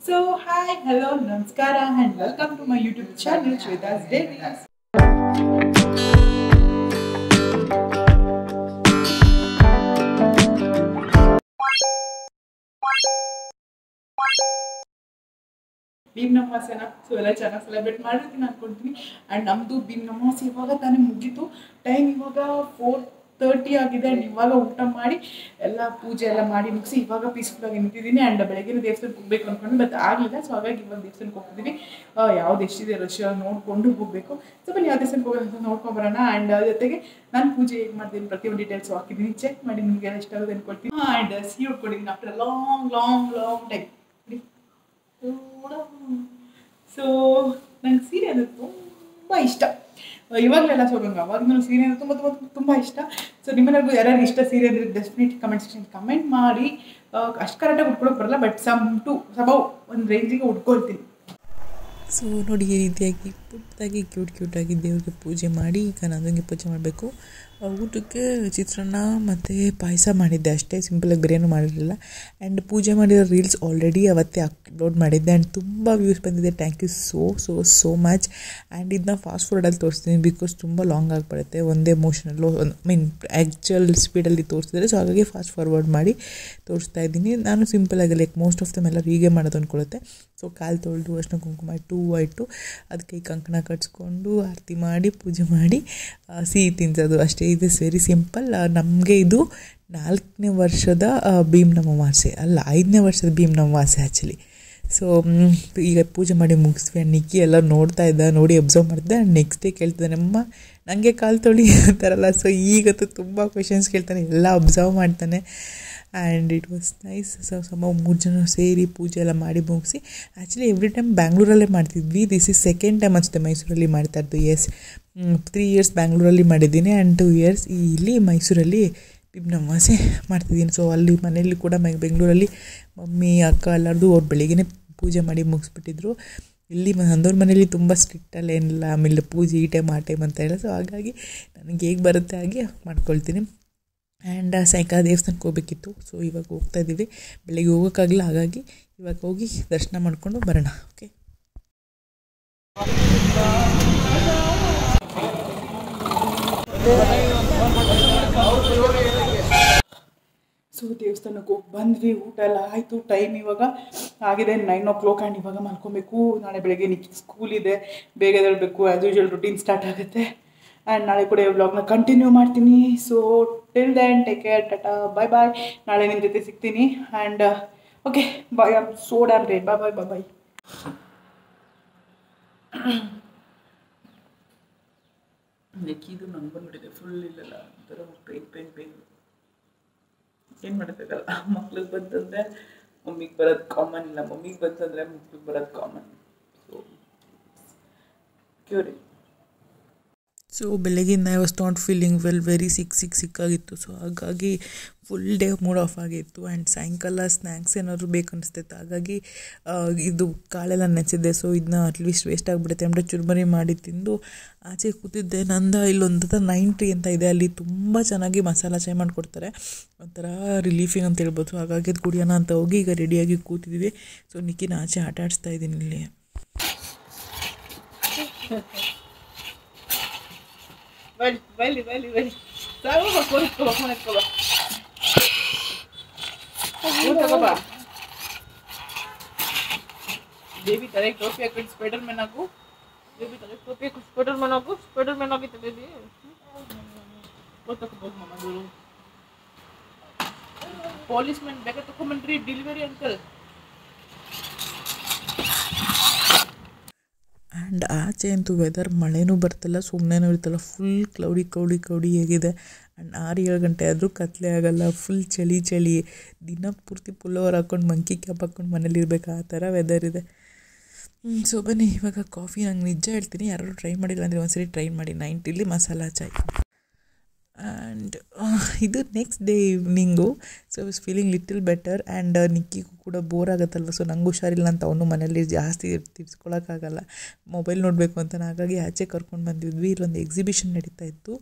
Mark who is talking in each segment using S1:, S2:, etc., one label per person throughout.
S1: So hi, hello, namaskara and welcome to my YouTube channel Shweta's Dailies. ಭೀಮ್ ನಮಾಸೆನ so ಎಲ್ಲ ಚೆನ್ನಾಗಿ celebrate ಮಾಡಿರ್ತೀನಿ ಅನ್ಕೊಳ್ತೀನಿ. ಆ್ಯಂಡ್ ನಮ್ಮದು ಭೀಮ್ ನಮಾಸ್ ಇವಾಗ ತಾನೇ ಮುಗೀತು. ಟೈಮ್ ಇವಾಗ 4:30 ಆಗಿದೆ. ಆ್ಯಂಡ್ ಇವಾಗ ಊಟ ಮಾಡಿ ಎಲ್ಲ ಪೂಜೆ ಎಲ್ಲ ಮಾಡಿ ಮುಗಿಸಿ ಇವಾಗ ಪೀಸ್ಫುಲ್ಲಾಗಿ ನಿಂತಿದ್ದೀನಿ. ಆ್ಯಂಡ್ ಬೆಳಗ್ಗೆ ದೇವಸ್ಥಾನಕ್ಕೆ ಹೋಗ್ಬೇಕು ಅಂದ್ಕೊಂಡು ಬಟ್ ಆಗಲಿಲ್ಲ. ಸೊ ಹಾಗಾಗಿ ಇವಾಗ ದೇವಸ್ಥಾನಕ್ಕೆ ಹೋಗ್ತಿದ್ದೀವಿ. ಯಾವ್ದು ಎಷ್ಟಿದೆ ರಶ್ ನೋಡಿಕೊಂಡು ಹೋಗಬೇಕು. ಸೊ ಬನ್ನಿ ಯಾವ ದೇವಸ್ಥಾನಕ್ಕೆ ಹೋಗೋದು ನೋಡ್ಕೊಂಬರೋಣ. ಆ್ಯಂಡ್ ಜೊತೆಗೆ ನಾನು ಪೂಜೆ ಹೇಗೆ ಮಾಡ್ತೀನಿ ಪ್ರತಿಯೊಂದು ಡೀಟೇಲ್ಸ್ ಹಾಕಿದ್ದೀನಿ. ಚೆಕ್ ಮಾಡಿ ನಿಮಗೆಲ್ಲ ಇಷ್ಟ ಆಗೋದು ಅಂದ್ಕೊಳ್ತೀನಿ. ಆ್ಯಂಡ್ ಸಿಹಿ ಉಟ್ಕೊಂಡಿದ್ದೀನಿ ಆಫ್ಟರ್ ಲಾಂಗ್ ಟೈಮ್. ಸೊ ನಂಗೆ ಸೀರೆ ಅಂದರೆ ತುಂಬ ಇಷ್ಟ. ಇವಾಗಲೆಲ್ಲ ಸೋಗಂಗೆ ಅವಾಗ ಸೀರೆ ಅಂದರೆ ತುಂಬ ತುಂಬ ತುಂಬ ಇಷ್ಟ. ಸೊ ನಿಮ್ಮೆಲ್ಲರಿಗೂ ಯಾರ್ಯಾರು ಇಷ್ಟ ಸೀರೆ ಅಂದರೆ ಡೆಫಿನೆಟ್ಲಿ ಕಮೆಂಟ್ ಸೆಕ್ಷನ್ ಕಮೆಂಟ್ ಮಾಡಿ. ಅಷ್ಟು ಕರೆಕ್ಟಾಗಿ ಉಟ್ಕೊಳಕ್ಕೆ ಬರಲ್ಲ, ಬಟ್ ಸಬೌ ಒಂದು ರೇಂಜಿಗೆ ಉಟ್ಕೊಳ್ತೀನಿ.
S2: ಸೊ ನೋಡಿ, ಈ ರೀತಿಯಾಗಿ ಪುಟ್ಟದಾಗಿ ಕ್ಯೂಟಾಗಿ ದೇವ್ರಿಗೆ ಪೂಜೆ ಮಾಡಿ ಈಗ ನನಗೆ ಪೂಜೆ ಮಾಡಬೇಕು. ಊಟಕ್ಕೆ ಚಿತ್ರಾನ್ನ ಮತ್ತು ಪಾಯಸ ಮಾಡಿದ್ದೆ ಅಷ್ಟೇ, ಸಿಂಪಲಾಗಿ ಬೇರೇನೂ ಮಾಡಿರಲಿಲ್ಲ. ಆ್ಯಂಡ್ ಪೂಜೆ ಮಾಡಿರೋ ರೀಲ್ಸ್ ಆಲ್ರೆಡಿ ಅವತ್ತೇ ಅಪ್ಲೋಡ್ ಮಾಡಿದ್ದೆ ಆ್ಯಂಡ್ ತುಂಬ ವ್ಯೂಸ್ ಬಂದಿದೆ. Thank you so much. And ಇದನ್ನ ಫಾಸ್ಟ್ ಫಾರ್ವರ್ಡಲ್ಲಿ ತೋರಿಸ್ತೀನಿ ಬಿಕಾಸ್ ತುಂಬ ಲಾಂಗ್ ಆಗಿಬಿಡುತ್ತೆ ಒಂದೇ ಮೋಷನಲ್ಲೂ, ಆ್ಯಕ್ಚುಯಲ್ ಸ್ಪೀಡಲ್ಲಿ ತೋರಿಸಿದ್ರೆ. ಸೊ ಹಾಗಾಗಿ ಫಾಸ್ಟ್ ಫಾರ್ವರ್ಡ್ ಮಾಡಿ ತೋರಿಸ್ತಾ ಇದ್ದೀನಿ. ನಾನು ಸಿಂಪಲಾಗಿ ಲೈಕ್ ಮೋಸ್ಟ್ ಆಫ್ ದಮ್ ಎಲ್ಲರೂ ಹೀಗೆ ಮಾಡೋದು ಅಂದ್ಕೊಳ್ಳುತ್ತೆ. ಸೊ ಕಾಲು ತೊಳೆದು ಅರ್ಶಿನ ಕುಂಕುಮ ಇಟ್ಟು ಅದಕ್ಕೆ ಕಂಕಣ ಕಟ್ಸ್ಕೊಂಡು ಆರತಿ ಮಾಡಿ ಪೂಜೆ ಮಾಡಿ ಸಿಹಿ ತಿನ್ಸೋದು ಅಷ್ಟೇ. ಇದು ವೆರಿ ಸಿಂಪಲ್. ನಮಗೆ ಇದು 4ನೇ ವರ್ಷದ ಭೀಮ್ ಅಮಾವಾಸ್ಯೆ ಅಲ್ಲ, 5ನೇ ವರ್ಷದ ಭೀಮ್ ಅಮಾವಾಸ್ಯೆ ಆ್ಯಕ್ಚುಲಿ. ಸೊ ಈಗ ಪೂಜೆ ಮಾಡಿ ಮುಗಿಸ್ವಿ. ನಿಕ್ಕಿ ಎಲ್ಲ ನೋಡ್ತಾ ಇದ್ದ, ನೋಡಿ ಅಬ್ಸರ್ವ್ ಮಾಡಿದೆ. ಆ್ಯಂಡ್ ನೆಕ್ಸ್ಟ್ ಡೇ ಕೇಳ್ತಿದ್ದಾನೆ, ಅಮ್ಮ ನನಗೆ ಕಾಲು ತೊಳಿ ಅಂತಾರಲ್ಲ. ಸೊ ಈಗತ್ತು ತುಂಬ ಕ್ವೆಶನ್ಸ್ ಕೇಳ್ತಾನೆ, ಎಲ್ಲ ಅಬ್ಸರ್ವ್ ಮಾಡ್ತಾನೆ. And it was nice. So 3 ಜನ ಸೇರಿ ಪೂಜೆ ಎಲ್ಲ ಮಾಡಿ ಮುಗಿಸಿ. ಆ್ಯಕ್ಚುಲಿ ಎವ್ರಿ ಟೈಮ್ ಬ್ಯಾಂಗ್ಳೂರಲ್ಲೇ ಮಾಡ್ತಿದ್ವಿ. ದಿಸ್ ಈಸ್ ಸೆಕೆಂಡ್ ಟೈಮ್ ಅನಿಸುತ್ತೆ ಮೈಸೂರಲ್ಲಿ ಮಾಡ್ತಾ ಇದ್ದು. 3 ಇಯರ್ಸ್ ಬ್ಯಾಂಗ್ಳೂರಲ್ಲಿ ಮಾಡಿದ್ದೀನಿ ಆ್ಯಂಡ್ 2 ಇಯರ್ಸ್ ಇಲ್ಲಿ ಮೈಸೂರಲ್ಲಿ ಭೀಮ್ ಅಮಾವಾಸ್ಯೆ ಮಾಡ್ತಿದ್ದೀನಿ. ಸೊ ಅಲ್ಲಿ ಮನೆಯಲ್ಲಿ ಕೂಡ ಬೆಂಗಳೂರಲ್ಲಿ ಮಮ್ಮಿ ಅಕ್ಕ ಎಲ್ಲರದು ಅವ್ರು ಬೆಳಿಗ್ಗೆ ಪೂಜೆ ಮಾಡಿ ಮುಗಿಸ್ಬಿಟ್ಟಿದ್ರು. ಇಲ್ಲಿ ಅಂದವ್ರ ಮನೇಲಿ ತುಂಬ ಸ್ಟ್ರಿಕ್ಟಲ್ಲಿ ಏನಿಲ್ಲ, ಆಮೇಲೆ ಪೂಜೆ ಈ ಟೈಮ್ ಆ ಟೈಮ್ ಅಂತ ಹೇಳಿ. ಸೊ ಹಾಗಾಗಿ ನನಗೆ ಹೇಗೆ ಬರುತ್ತೆ ಹಾಗೆ ಮಾಡ್ಕೊಳ್ತೀನಿ. ಆ್ಯಂಡ್ ಸಾಯಂಕಾಲ ದೇವಸ್ಥಾನಕ್ಕೆ ಹೋಗ್ಬೇಕಿತ್ತು. ಸೊ ಇವಾಗ ಹೋಗ್ತಾ ಇದ್ದೀವಿ. ಬೆಳಗ್ಗೆ ಹೋಗೋಕ್ಕಾಗಲ್ಲ, ಹಾಗಾಗಿ ಇವಾಗ ಹೋಗಿ ದರ್ಶನ ಮಾಡಿಕೊಂಡು ಬರೋಣ. ಓಕೆ.
S1: ಸೊ ದೇವಸ್ಥಾನಕ್ಕೆ ಹೋಗಿ ಬಂದ್ವಿ. ಊಟ ಎಲ್ಲ ಆಯಿತು. ಟೈಮ್ ಇವಾಗ ಆಗಿದೆ 9 o'clock. ಆ್ಯಂಡ್ ಇವಾಗ ಮಲ್ಕೊಬೇಕು. ನಾಳೆ ಬೆಳಗ್ಗೆ ಸ್ಕೂಲ್ ಇದೆ, ಬೇಗ ಎದ್ದೇಳಬೇಕು. ಆ್ಯಸ್ ಯೂಶುವಲ್ ರೂಟೀನ್ ಸ್ಟಾರ್ಟ್ ಆಗುತ್ತೆ. ಆ್ಯಂಡ್ ನಾಳೆ ಕೂಡ ಈ ವ್ಲಾಗ್ನ ಕಂಟಿನ್ಯೂ ಮಾಡ್ತೀನಿ. So till then take care, tata, bye. ನಾಳೆ ನಿಮ್ಮ ಜೊತೆ ಸಿಗ್ತೀನಿ. And okay bye. Am so damn great. Bye. ನೆಕ್ಕಿದು ನಂಗೆ ಬಂದ್ಬಿಟ್ಟಿದೆ ಫುಲ್. ಇಲ್ಲೆಲ್ಲ ಒಂಥರ ಪೇನ್ ಏನು ಮಾಡೋಕ್ಕಾಗಲ್ಲ. ಮಕ್ಳಿಗೆ ಬಂತಂದರೆ ಮಮ್ಮಿಗೆ ಬರೋದು ಕಾಮನ್, ಇಲ್ಲ ಮಮ್ಮಿಗೆ ಬಂತಂದರೆ ಮಕ್ಳಿಗೆ ಬರೋದು ಕಾಮನ್. ಸೊ ಕ್ಯೂರಿ.
S2: ಸೊ ಬೆಳಗಿಂದ I was not feeling well, very ಸಿಕ್ಕಾಗಿತ್ತು. ಸೊ ಹಾಗಾಗಿ ಫುಲ್ ಡೇ ಮೂಡ್ ಆಫ್ ಆಗಿತ್ತು. ಆ್ಯಂಡ್ ಸಾಯಂಕಾಲ ಸ್ನ್ಯಾಕ್ಸ್ ಏನಾದರೂ ಬೇಕನ್ನಿಸ್ತೈತೆ. ಹಾಗಾಗಿ ಇದು ಕಾಳೆಲ್ಲ ನೆನೆಸಿದ್ದೆ. ಸೊ ಇದನ್ನ ಅಟ್ಲೀಸ್ಟ್ ವೇಸ್ಟ್ ಆಗಿಬಿಡುತ್ತೆ ಅಂದ್ಬಿಟ್ಟು ಚುರ್ಮರಿ ಮಾಡಿ ತಿಂದು ಆಚೆ ಕೂತಿದ್ದೆ. ನಂದು ಇಲ್ಲೊಂದು 90 ಅಂತ ಇದೆ, ಅಲ್ಲಿ ತುಂಬ ಚೆನ್ನಾಗಿ ಮಸಾಲ ಚಾಯ್ ಮಾಡಿಕೊಡ್ತಾರೆ. ಒಂಥರ ರಿಲೀಫಿಂಗ್ ಅಂತ ಹೇಳ್ಬೋದು. ಹಾಗಾಗಿ ಅದು ಕುಡಿಯೋಣ ಅಂತ ಹೋಗಿ ಈಗ ರೆಡಿಯಾಗಿ ಕೂತಿದ್ದೀವಿ. ಸೊ ನಿಕ್ಕಿನ ಆಚೆ ಆಟ ಆಡಿಸ್ತಾ ಇದ್ದೀನಿ ಇಲ್ಲಿ.
S1: ಬೈಲಿ ಬೇಬಿ ತಲೆಗೆ ಟೋಪಿ ಹಾಕೊಂಡು ಸ್ಪೈಡರ್ ಮ್ಯಾನ್ ಆಗು. ಬೇಬಿ ತಲೆಗೆ ಟೋಪಿ ಹಾಕೊಂಡು ಸ್ಪೈಡರ್ ಮ್ಯಾನ್ ಆಗಿತ್ತು ಬೇಬಿ. ಗೊತ್ತಾಗ್ಬೋದು ಮಗಳು ಪೊಲೀಸ್ ಮ್ಯಾನ್ ಬೇಗ ತಗೊಂಬನ್ರಿ ಡೆಲಿವರಿ ಅಂಕಲ್.
S2: ಆ್ಯಂಡ್ ಆಚೆ ಅಂತೂ ವೆದರ್ ಮಳೆನೂ ಬರ್ತಿಲ್ಲ, ಸುಮ್ಮನೆನೂ ಇರ್ತಲ್ಲ. ಫುಲ್ ಕ್ಲೌಡಿ ಹೇಗಿದೆ. ಆ್ಯಂಡ್ 6-7 ಗಂಟೆ ಆದರೂ ಕತ್ಲೆ ಆಗೋಲ್ಲ. ಫುಲ್ ಚಳಿ. ದಿನ ಪೂರ್ತಿ ಪುಲ್ಲೋವರ್ ಹಾಕ್ಕೊಂಡು ಮಂಕಿ ಕ್ಯಾಪ್ ಹಾಕ್ಕೊಂಡು ಮನೇಲಿರ್ಬೇಕು, ಆ ಥರ ವೆದರ್ ಇದೆ. ಸೊ ಬನ್ನಿ ಇವಾಗ ಕಾಫಿ. ನಂಗೆ ನಿಜ ಹೇಳ್ತೀನಿ, ಯಾರು ಟ್ರೈ ಮಾಡಿಲ್ಲ ಅಂದರೆ ಒಂದ್ಸರಿ ಟ್ರೈ ಮಾಡಿ. 90 ಮಸಾಲ ಚಾಯ್. ಆ್ಯಂಡ್ ಇದು next day evening. So I was feeling little better. And ನಿಕ್ಕಿಗೂ ಕೂಡ ಬೋರ್ ಆಗುತ್ತಲ್ವ, ಸೊ ನಂಗೆ ಹುಷಾರಿಲ್ಲ ಅಂತ ಅವನು ಮನೇಲಿ ಜಾಸ್ತಿ ತಿರ್ಸ್ಕೊಳಕ್ಕಾಗಲ್ಲ, ಮೊಬೈಲ್ ನೋಡಬೇಕು ಅಂತ. ಹಾಗಾಗಿ ಆಚೆ ಕರ್ಕೊಂಡು ಬಂದಿದ್ವಿ. ಇಲ್ಲೊಂದು ಎಕ್ಸಿಬಿಷನ್ ನಡೀತಾ ಇತ್ತು,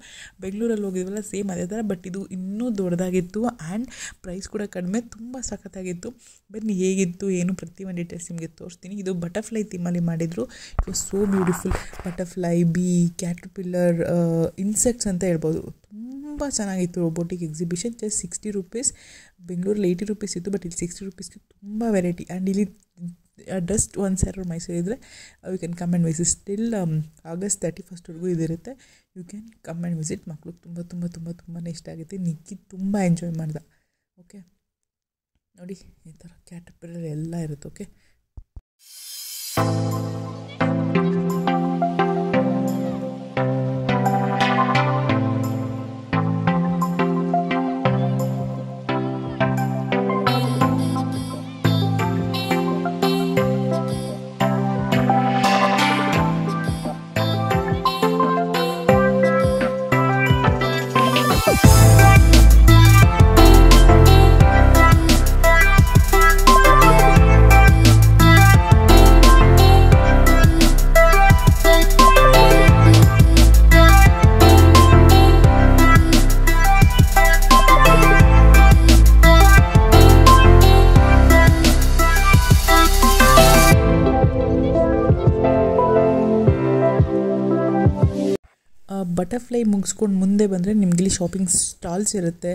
S2: ಬೆಂಗಳೂರಲ್ಲಿ ಹೋಗಿದ್ವಲ್ಲ ಸೇಮ್ ಅದೇ ಥರ, ಬಟ್ ಇದು ಇನ್ನೂ ದೊಡ್ಡದಾಗಿತ್ತು ಆ್ಯಂಡ್ ಪ್ರೈಸ್ ಕೂಡ ಕಡಿಮೆ, ತುಂಬ ಸಖತ್ತಾಗಿತ್ತು. ಬನ್ನಿ ಹೇಗಿತ್ತು ಏನು ಪ್ರತಿ ಒಂದು ಡೀಟೇಲ್ಸ್ ನಿಮಗೆ ತೋರಿಸ್ತೀನಿ. ಇದು ಬಟರ್ಫ್ಲೈ ಥೀಮಲ್ಲಿ ಮಾಡಿದರು. It was so beautiful. Butterfly, bee, caterpillar, insects ಅಂತ ಹೇಳ್ಬೋದು. ತುಂಬ ಚೆನ್ನಾಗಿತ್ತು ರೋಬೋಟಿಕ್ ಎಕ್ಸಿಬಿಷನ್. Just 60 rupees. ಬೆಂಗಳೂರಲ್ಲಿ 80 ರೂಪೀಸ್ ಇತ್ತು, ಬಟ್ ಇಲ್ಲಿ 60 ರೂಪೀಸ್ಗೆ ತುಂಬ ವೆರೈಟಿ. ಆ್ಯಂಡ್ ಇಲ್ಲಿ ಜಸ್ಟ್ ಒನ್ಸ್ ಯಾರು ಮೈಸೂರು ಇದ್ದರೆ you can come and visit. Still August 31 ಇದಿರುತ್ತೆ. You can come and visit. ಮಕ್ಕಳು ತುಂಬ ತುಂಬ ತುಂಬ ತುಂಬಾ ಇಷ್ಟ ಆಗುತ್ತೆ. ನಿಕ್ಕಿ ತುಂಬ ಎಂಜಾಯ್ ಮಾಡ್ದೆ. ಓಕೆ ನೋಡಿ, ಈ ಥರ ಕ್ಯಾಟರ್ಪಿಲ್ಲರ್ ಎಲ್ಲ ಇರುತ್ತೆ. ಓಕೆ, ಬಟರ್ಫ್ಲೈ ಮುಗಿಸ್ಕೊಂಡು ಮುಂದೆ ಬಂದರೆ ನಿಮಗಿಲ್ಲಿ ಶಾಪಿಂಗ್ ಸ್ಟಾಲ್ಸ್ ಇರುತ್ತೆ,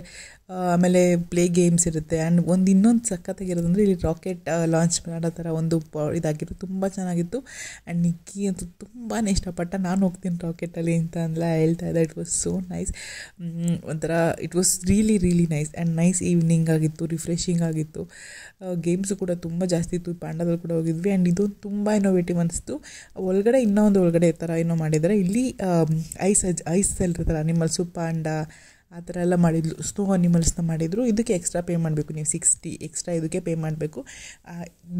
S2: ಆಮೇಲೆ ಪ್ಲೇ ಗೇಮ್ಸ್ ಇರುತ್ತೆ. ಆ್ಯಂಡ್ ಇನ್ನೊಂದು ಸಖತ್ತಾಗಿರೋದಂದರೆ ಇಲ್ಲಿ ರಾಕೆಟ್ ಲಾಂಚ್ ಮಾಡೋ ಥರ ಒಂದು ಇದಾಗಿತ್ತು, ತುಂಬ ಚೆನ್ನಾಗಿತ್ತು. ಆ್ಯಂಡ್ ನಿಕ್ಕಿ ಅಂತೂ ತುಂಬಾ ಇಷ್ಟಪಟ್ಟ. ನಾನು ಹೋಗ್ತೀನಿ ರಾಕೆಟಲ್ಲಿ ಅಂತ ಹೇಳ್ತಾ ಇದ್ದೆ. It was so nice. ಒಂಥರ it was really really nice and nice evening ಆಗಿತ್ತು, ರಿಫ್ರೆಶಿಂಗ್ ಆಗಿತ್ತು. ಗೇಮ್ಸು ಕೂಡ ತುಂಬ ಜಾಸ್ತಿ ಇತ್ತು. ಪಾಂಡದಲ್ಲಿ ಕೂಡ ಹೋಗಿದ್ವಿ. ಆ್ಯಂಡ್ ಇದು ತುಂಬ ಇನೋವೇಟಿವ್ ಅನಿಸ್ತು. ಒಳಗಡೆ ಇನ್ನೊಂದು ಒಳಗಡೆ ಥರ ಏನೋ ಮಾಡಿದ್ದಾರೆ. ಇಲ್ಲಿ ಐಸಲ್ಲಿರ್ತಾರೆ ಅನಿಮಲ್ಸು, ಪಾಂಡ ಆ ಥರ ಎಲ್ಲ ಮಾಡಿದ್ಲು. ಸ್ನೋ ಅನಿಮಲ್ಸ್ನ ಮಾಡಿದರು. ಇದಕ್ಕೆ ಎಕ್ಸ್ಟ್ರಾ ಪೇ ಮಾಡಬೇಕು, ನೀವು 60 ಎಕ್ಸ್ಟ್ರಾ ಇದಕ್ಕೆ ಪೇ ಮಾಡಬೇಕು.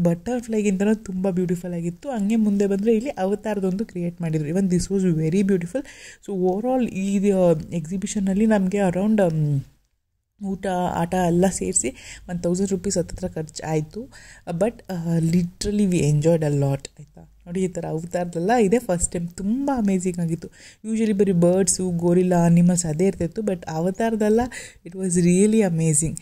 S2: ಬಟರ್ಫ್ಲೈಗಿಂತಲೂ ತುಂಬ ಬ್ಯೂಟಿಫುಲ್ ಆಗಿತ್ತು. ಹಂಗೆ ಮುಂದೆ ಬಂದರೆ ಇಲ್ಲಿ ಅವತಾರದೊಂದು ಕ್ರಿಯೇಟ್ ಮಾಡಿದರು. Even this was very beautiful. So overall ಈ ಎಕ್ಸಿಬಿಷನಲ್ಲಿ ನಮಗೆ ಅರೌಂಡ್ ಊಟ ಆಟ ಎಲ್ಲ ಸೇರಿಸಿ 1000 ರೂಪೀಸ್ ಹತ್ತಿರ ಖರ್ಚು ಆಯಿತು. But literally we enjoyed a lot. ಆಯಿತಾ ನೋಡಿ, ಈ ಥರ ಅವತಾರದೆಲ್ಲ ಇದೆ ಫಸ್ಟ್ ಟೈಮ್. ತುಂಬ ಅಮೇಝಿಂಗ್ ಆಗಿತ್ತು. ಯೂಶ್ವಲಿ ಬರೀ ಬರ್ಡ್ಸು, ಗೋರಿಲ್ಲಾ, ಅನಿಮಲ್ಸ್ ಅದೇ ಇರ್ತಿತ್ತು, ಬಟ್ ಅವತಾರದೆಲ್ಲ ಇಟ್ ವಾಸ್ ರಿಯಲಿ ಅಮೇಝಿಂಗ್.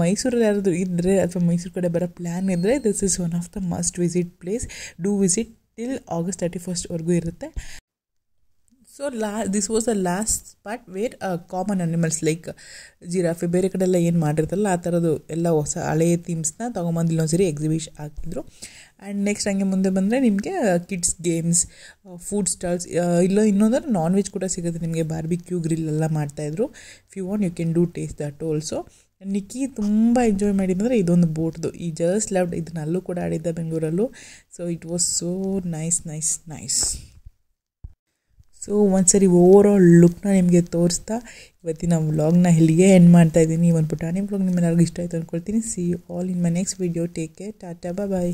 S2: ಮೈಸೂರಲ್ಲಿ ಯಾರಾದರೂ ಇದ್ದರೆ ಅಥವಾ ಮೈಸೂರು ಕಡೆ ಬರೋ ಪ್ಲ್ಯಾನ್ ಇದ್ದರೆ this is one of the must visit place. Do visit. Till August 31 ಇರುತ್ತೆ. So this was the last part where common animals like giraffe ಬೇರೆ ಕಡೆ ಎಲ್ಲ ಏನು ಮಾಡಿರ್ತಾರಲ್ಲ ಆ ಥರದ್ದು ಎಲ್ಲ ಹೊಸ ಹಳೆಯ ಥೀಮ್ಸ್ನ ತೊಗೊಂಬಂದು ಇಲ್ಲೊಂದ್ಸರಿ ಎಕ್ಸಿಬಿಷನ್ ಹಾಕಿದ್ರು. ಆ್ಯಂಡ್ ನೆಕ್ಸ್ಟ್ ಹಂಗೆ ಮುಂದೆ ಬಂದರೆ ನಿಮಗೆ ಕಿಡ್ಸ್ ಗೇಮ್ಸ್, ಫುಡ್ ಸ್ಟಾಲ್ಸ್, ಇಲ್ಲ ಇನ್ನೊಂದ್ರೆ ನಾನ್ ವೆಜ್ ಕೂಡ ಸಿಗುತ್ತೆ ನಿಮಗೆ. ಬಾರ್ಬಿಕ್ಯೂ ಗ್ರಿಲ್ ಎಲ್ಲ ಮಾಡ್ತಾಯಿದ್ರು. If you want you can do taste that also. Nikki ತುಂಬ ಎಂಜಾಯ್ ಮಾಡಿದಂದರೆ ಇದೊಂದು ಬೋಟ್ದು ಈ ಜಸ್ಟ್ ಲವ್ಡ್. ಇದನ್ನ ಅಲ್ಲೂ ಕೂಡ ಆಡಿದ್ದ ಬೆಂಗಳೂರಲ್ಲೂ. So it was so nice nice nice. So ಒಂದ್ಸರಿ ಓವರಾಲ್ ಲುಕ್ನ ನಿಮಗೆ ತೋರಿಸ್ತಾ ಇವತ್ತಿನ ವ್ಲಾಗ್ನ ಇಲ್ಲಿಗೆ ಎಂಡ್ ಮಾಡ್ತಾಯಿದ್ದೀನಿ. ಈ ಒಂದು ಪುಟಾಣಿ ವ್ಲಾಗ್ ನಿಮ್ಮೆಲ್ಲರಿಗೂ ಇಷ್ಟ ಆಯಿತು ಅಂದ್ಕೊಳ್ತೀನಿ. See you all in my next video. Take care. Tata, bye.